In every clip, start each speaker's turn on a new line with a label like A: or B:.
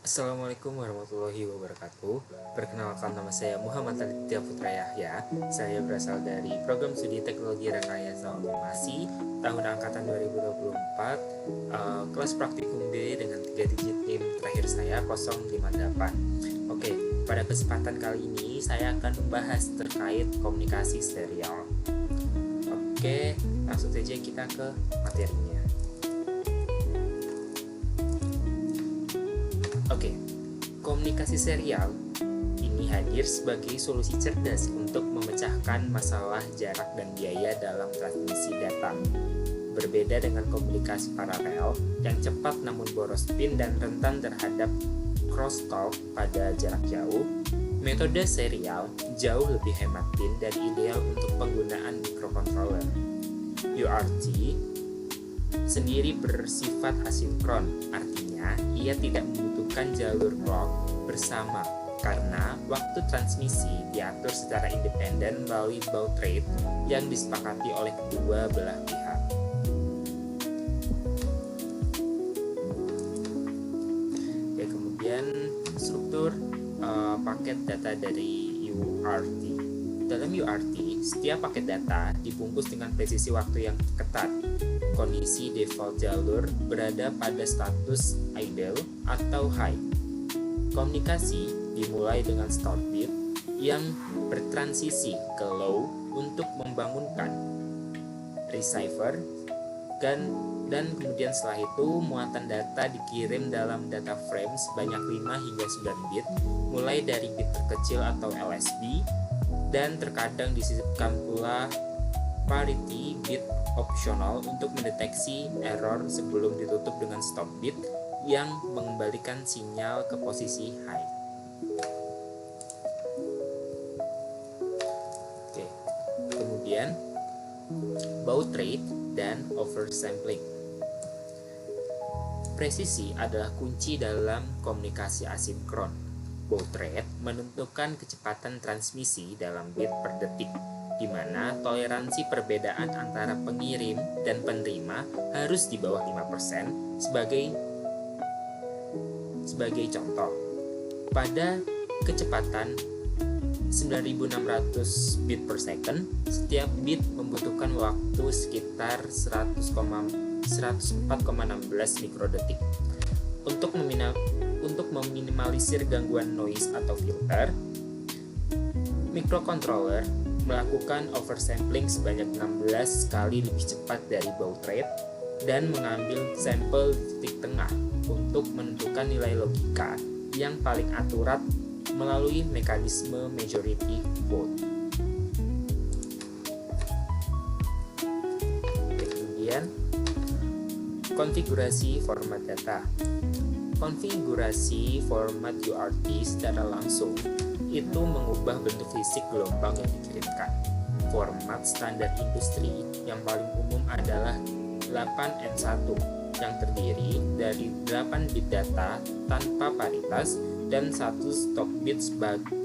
A: Assalamualaikum warahmatullahi wabarakatuh. Perkenalkan, nama saya Muhammad Aditya Putra Yahya. Saya berasal dari Program Studi Teknologi Rekayasa Otomasi tahun angkatan 2024, kelas praktikum D dengan 3 digit NIM terakhir saya 058. Oke, pada kesempatan kali ini saya akan membahas terkait komunikasi serial. Oke, langsung saja kita ke materinya. Oke, komunikasi serial ini hadir sebagai solusi cerdas untuk memecahkan masalah jarak dan biaya dalam transmisi data. Berbeda dengan komunikasi paralel yang cepat namun boros pin dan rentan terhadap crosstalk pada jarak jauh, metode serial jauh lebih hemat pin dan ideal untuk penggunaan microcontroller. UART sendiri bersifat asinkron, artinya ia tidak membutuhkan jalur clock bersama karena waktu transmisi diatur secara independen melalui baud rate yang disepakati oleh kedua belah pihak. Ya, kemudian struktur paket data dari UART. Dalam UART, setiap paket data dibungkus dengan presisi waktu yang ketat. Kondisi default jalur berada pada status idle atau high. Komunikasi dimulai dengan start bit yang bertransisi ke low untuk membangunkan receiver dan kemudian setelah itu muatan data dikirim dalam data frame sebanyak 5 hingga 9 bit mulai dari bit terkecil atau LSB, dan terkadang disisipkan pula parity bit opsional untuk mendeteksi error sebelum ditutup dengan stop bit yang mengembalikan sinyal ke posisi high. Oke. Kemudian baud rate dan oversampling. Presisi adalah kunci dalam komunikasi asinkron. Baud rate menentukan kecepatan transmisi dalam bit per detik, di mana toleransi perbedaan antara pengirim dan penerima harus di bawah 5% sebagai contoh. Pada kecepatan 9600 bit per second, setiap bit membutuhkan waktu sekitar 104,16 mikrodetik. Untuk meminimalisir gangguan noise atau filter, microcontroller melakukan oversampling sebanyak 16 kali lebih cepat dari baud rate dan mengambil sampel di titik tengah untuk menentukan nilai logika yang paling akurat melalui mekanisme majority vote. Kemudian, konfigurasi format data. Konfigurasi format UART secara langsung itu mengubah bentuk fisik gelombang yang dikirimkan. Format standar industri yang paling umum adalah 8N1 yang terdiri dari 8 bit data tanpa paritas dan 1 stop bit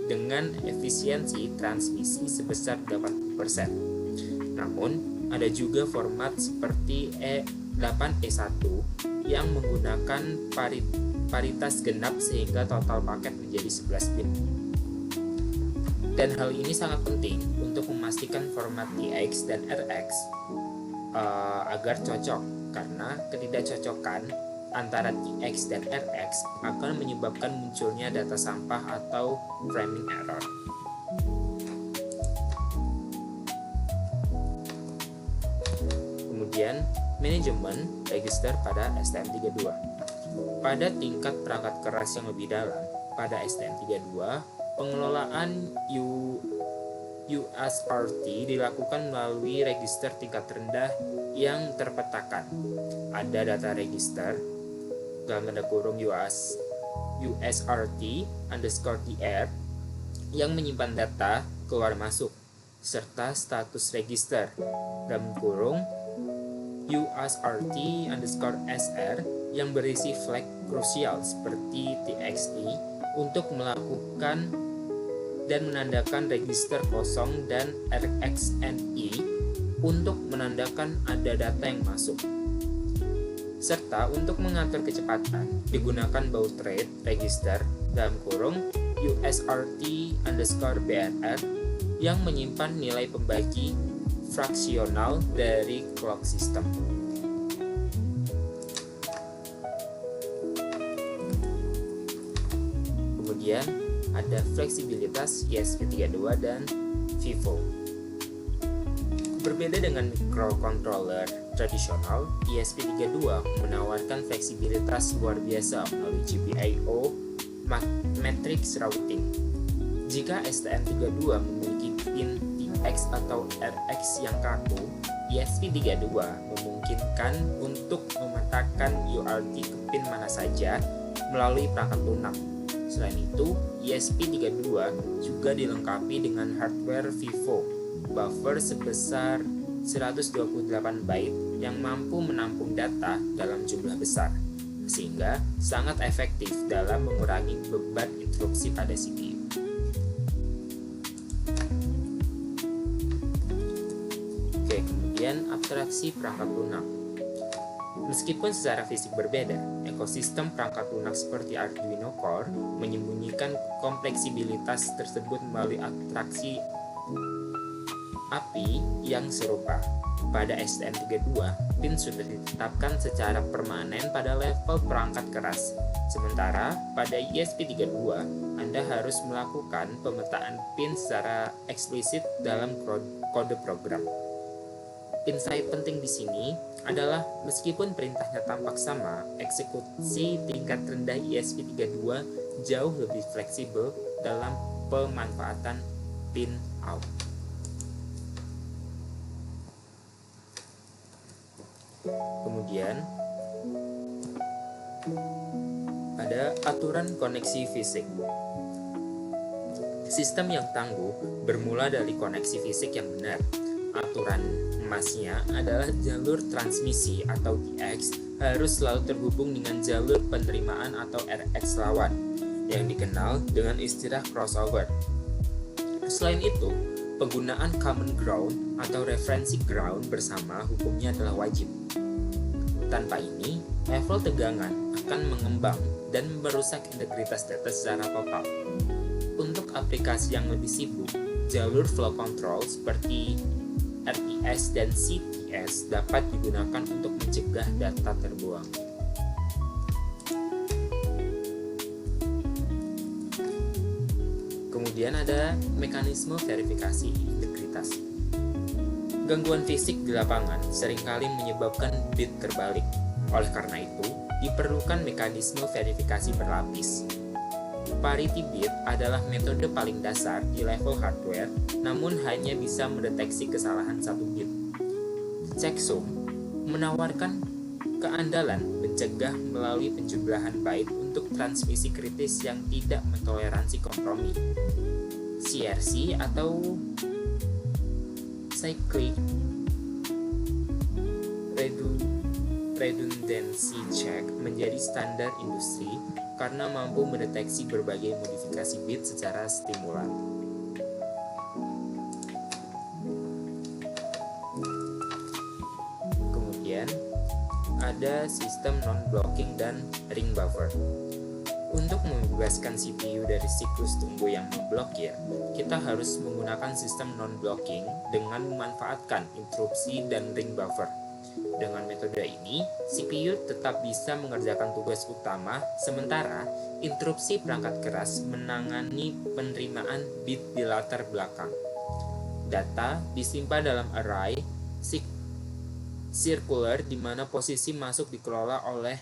A: dengan efisiensi transmisi sebesar 80%. Namun, ada juga format seperti 8E1 yang menggunakan paritas genap sehingga total paket menjadi 11 bit. Dan hal ini sangat penting untuk memastikan format TX dan RX agar cocok, karena ketidakcocokan antara TX dan RX akan menyebabkan munculnya data sampah atau framing error. Kemudian, manajemen register pada STM32. Pada tingkat perangkat keras yang lebih dalam, pada STM32, pengelolaan UART dilakukan melalui register tingkat rendah yang terpetakan. Ada data register dalam tanda kurung USRT_TR yang menyimpan data keluar masuk, serta status register dalam kurung USRT_SR yang berisi flag krusial seperti TXT untuk melakukan dan menandakan register kosong, dan RXNI untuk menandakan ada data yang masuk. Serta untuk mengatur kecepatan, digunakan baud rate register dalam kurung USRT_BRR yang menyimpan nilai pembagi fraksional dari clock system. Kemudian ada fleksibilitas ESP32 dan FIFO. Berbeda dengan microcontroller tradisional, ESP32 menawarkan fleksibilitas luar biasa melalui GPIO matrix routing. Jika STM32 memiliki pin TX atau RX yang kaku, ESP32 memungkinkan untuk memetakan UART ke pin mana saja melalui perangkat lunak. Selain itu, ESP32 juga dilengkapi dengan hardware FIFO, buffer sebesar 128 byte yang mampu menampung data dalam jumlah besar, sehingga sangat efektif dalam mengurangi beban interupsi pada CPU. Oke, kemudian abstraksi perangkat lunak. Meskipun secara fisik berbeda, ekosistem perangkat lunak seperti Arduino Core menyembunyikan kompleksibilitas tersebut melalui abstraksi API yang serupa. Pada STM32, pin sudah ditetapkan secara permanen pada level perangkat keras. Sementara pada ESP32, Anda harus melakukan pemetaan pin secara eksplisit dalam kode program. Insight penting di sini adalah meskipun perintahnya tampak sama, eksekusi tingkat rendah ESP32 jauh lebih fleksibel dalam pemanfaatan pin out. Kemudian ada aturan koneksi fisik. Sistem yang tangguh bermula dari koneksi fisik yang benar. Aturan emasnya adalah jalur transmisi atau TX harus selalu terhubung dengan jalur penerimaan atau RX lawan yang dikenal dengan istilah crossover. Selain itu, penggunaan common ground atau referensi ground bersama hukumnya adalah wajib. Tanpa ini, level tegangan akan mengembang dan merusak integritas data secara total. Untuk aplikasi yang lebih sibuk, jalur flow control seperti RTS dan CTS dapat digunakan untuk mencegah data terbuang. Kemudian ada mekanisme verifikasi integritas. Gangguan fisik di lapangan seringkali menyebabkan bit terbalik. Oleh karena itu, diperlukan mekanisme verifikasi berlapis. Parity bit adalah metode paling dasar di level hardware, namun hanya bisa mendeteksi kesalahan satu bit. Checksum menawarkan keandalan mencegah melalui penjumlahan byte untuk transmisi kritis yang tidak mentoleransi kompromi. CRC atau Cyclic Redundancy Check menjadi standar industri karena mampu mendeteksi berbagai modifikasi bit secara stimulan. Kemudian ada sistem non-blocking dan ring buffer. Untuk membebaskan CPU dari siklus tunggu yang memblokir, kita harus menggunakan sistem non-blocking dengan memanfaatkan interupsi dan ring buffer. Dengan metode ini, CPU tetap bisa mengerjakan tugas utama, sementara interupsi perangkat keras menangani penerimaan bit di latar belakang. Data disimpan dalam array circular di mana posisi masuk dikelola oleh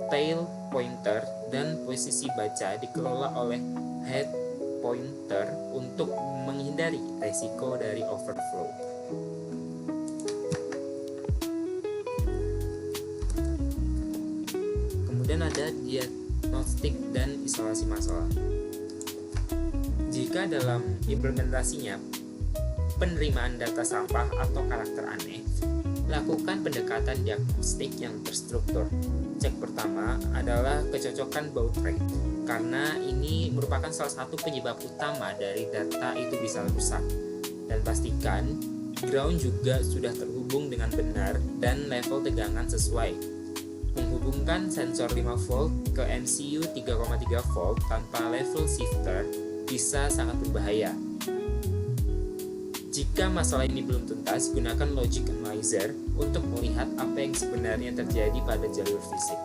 A: tail pointer dan posisi baca dikelola oleh head pointer untuk menghindari resiko dari overflow. Kemudian ada diagnostik dan isolasi masalah. Jika dalam implementasinya penerimaan data sampah atau karakter aneh, lakukan pendekatan diagnostik yang terstruktur. Cek pertama adalah kecocokan baud rate, karena ini merupakan salah satu penyebab utama dari data itu bisa rusak. Dan pastikan ground juga sudah terhubung dengan benar dan level tegangan sesuai. Menghubungkan sensor 5 volt ke MCU 3,3 volt tanpa level shifter bisa sangat berbahaya. Jika masalah ini belum tuntas, gunakan logic analyzer untuk melihat apa yang sebenarnya terjadi pada jalur fisik.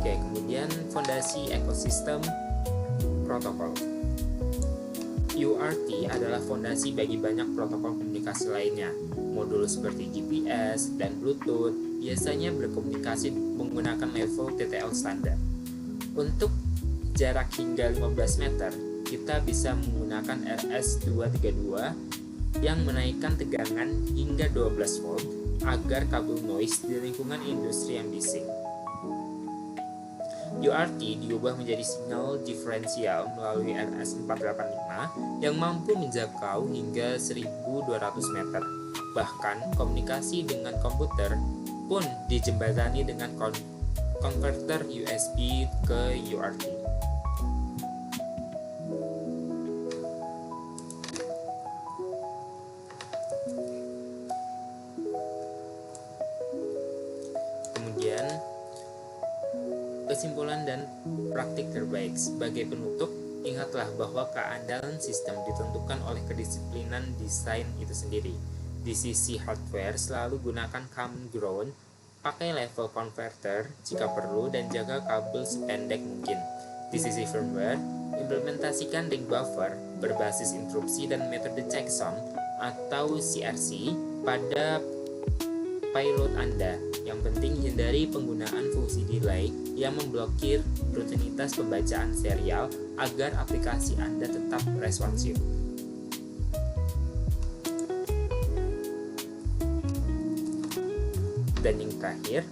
A: Kemudian fondasi ekosistem protokol. UART adalah fondasi bagi banyak protokol komunikasi lainnya. Modul seperti GPS dan Bluetooth biasanya berkomunikasi menggunakan level TTL standar. Untuk jarak hingga 15 meter, kita bisa menggunakan RS-232 yang menaikkan tegangan hingga 12 volt agar kabel noise di lingkungan industri yang bising. UART diubah menjadi sinyal diferensial melalui RS-485 yang mampu menjangkau hingga 1.200 meter. Bahkan komunikasi dengan komputer pun dijembatani dengan konverter USB ke UART. Kemudian kesimpulan dan praktik terbaik. Sebagai penutup, ingatlah bahwa keandalan sistem ditentukan oleh kedisiplinan desain itu sendiri. Di sisi hardware, selalu gunakan common ground, pakai level converter jika perlu, dan jaga kabel sependek mungkin. Di sisi firmware, implementasikan ring buffer berbasis interupsi dan metode checksum atau CRC pada payload Anda. Yang penting hindari penggunaan fungsi delay yang memblokir rutinitas pembacaan serial agar aplikasi Anda tetap responsif. Dan yang terakhir,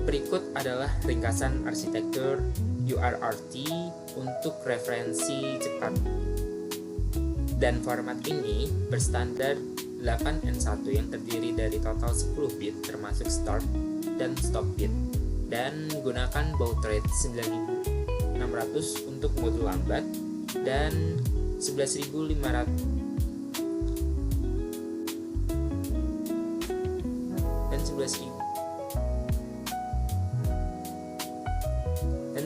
A: berikut adalah ringkasan arsitektur UART untuk referensi cepat. Dan format ini berstandar 8N1 yang terdiri dari total 10 bit termasuk start dan stop bit, dan gunakan baud rate 9600 untuk modul lambat dan 11500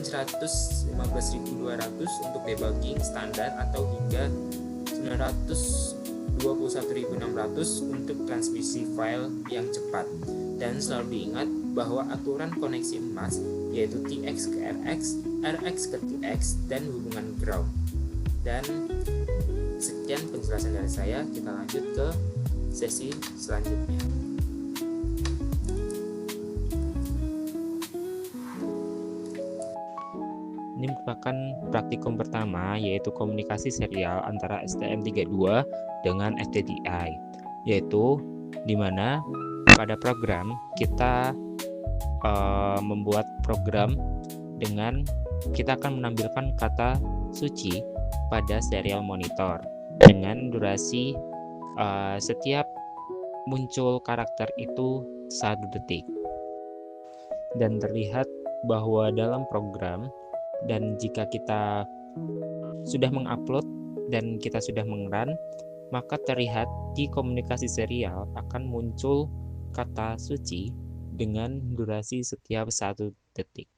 A: dan 115.200 untuk debugging standar atau hingga 921.600 untuk transmisi file yang cepat. Dan selalu diingat bahwa aturan koneksi emas yaitu TX ke RX, RX ke TX, dan hubungan ground. Dan sekian penjelasan dari saya, kita lanjut ke sesi selanjutnya. Ini merupakan praktikum pertama, yaitu komunikasi serial antara STM32 dengan STDI, yaitu di mana pada program kita membuat program dengan kita akan menampilkan kata suci pada serial monitor dengan durasi setiap muncul karakter itu 1 detik, dan terlihat bahwa dalam program, dan jika kita sudah mengupload dan kita sudah mengerun, maka terlihat di komunikasi serial akan muncul kata suci dengan durasi setiap 1 detik.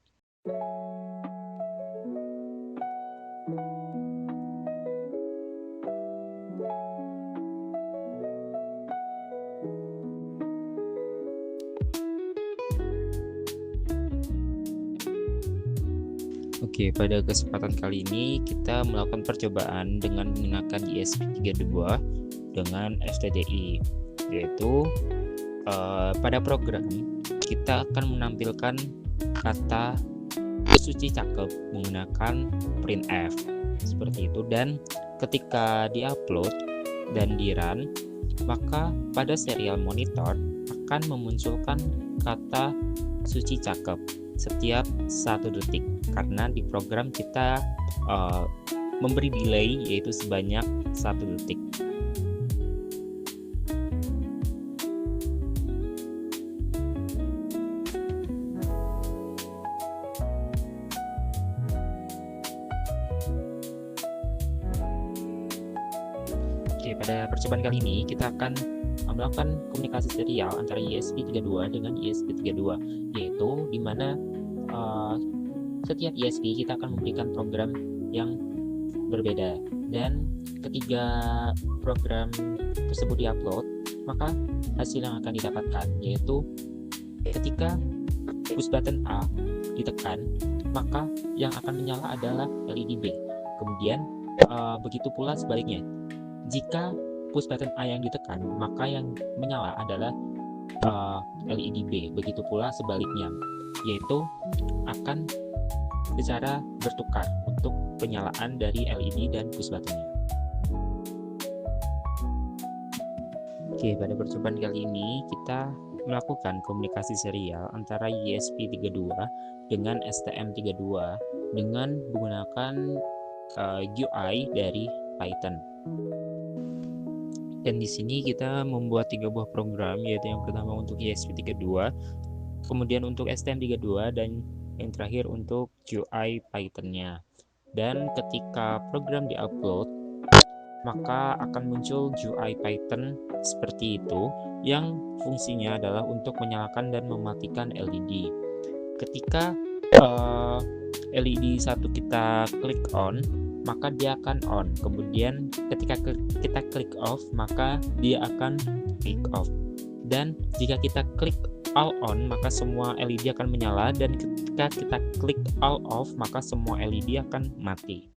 A: Oke, pada kesempatan kali ini kita melakukan percobaan dengan menggunakan ESP32 dengan STDI, yaitu pada program kita akan menampilkan kata suci cakep menggunakan printf seperti itu, dan ketika diupload dan di-run, maka pada serial monitor akan memunculkan kata suci cakep setiap 1 detik, karena di program kita memberi delay yaitu sebanyak 1 detik. Oke, Oke, pada percobaan kali ini kita akan melakukan komunikasi serial antara ESP32 dengan ESP32, yaitu di mana setiap ESP kita akan memberikan program yang berbeda, dan ketiga program tersebut diupload, maka hasil yang akan didapatkan yaitu ketika push button A ditekan, maka yang akan menyala adalah LED B. Kemudian begitu pula sebaliknya, jika push button A yang ditekan, maka yang menyala adalah LED B. Begitu pula sebaliknya, yaitu akan secara bertukar untuk penyalaan dari LED dan push buttonnya. Oke, pada percobaan kali ini kita melakukan komunikasi serial antara ESP32 dengan STM32 dengan menggunakan UI dari Python. Dan di sini kita membuat 3 buah program, yaitu yang pertama untuk ESP32, kemudian untuk STM32, dan yang terakhir untuk UI Python-nya. Dan ketika program diupload, maka akan muncul UI Python seperti itu, yang fungsinya adalah untuk menyalakan dan mematikan LED. Ketika LED satu kita klik on, maka dia akan on. Kemudian ketika kita klik off, maka dia akan klik off. Dan jika kita klik all on, maka semua LED akan menyala, dan ketika kita klik all off, maka semua LED akan mati.